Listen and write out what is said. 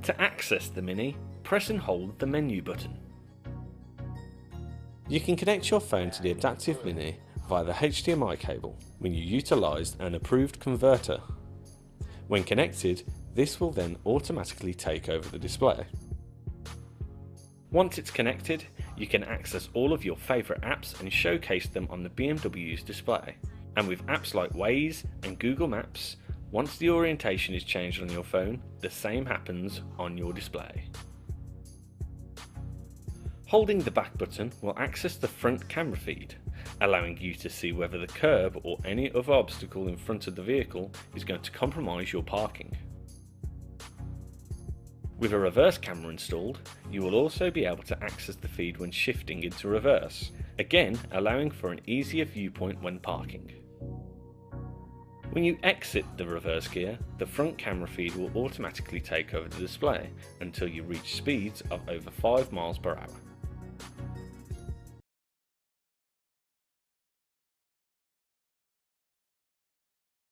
To access the Mini, press and hold the menu button. You can connect your phone to the Adaptiv Mini via the HDMI cable when you utilise an approved converter. When connected, this will then automatically take over the display. Once it's connected, you can access all of your favourite apps and showcase them on the BMW's display. And with apps like Waze and Google Maps, once the orientation is changed on your phone, the same happens on your display. Holding the back button will access the front camera feed, allowing you to see whether the curb or any other obstacle in front of the vehicle is going to compromise your parking. With a reverse camera installed, you will also be able to access the feed when shifting into reverse, again allowing for an easier viewpoint when parking. When you exit the reverse gear, the front camera feed will automatically take over the display until you reach speeds of over 5 miles per hour.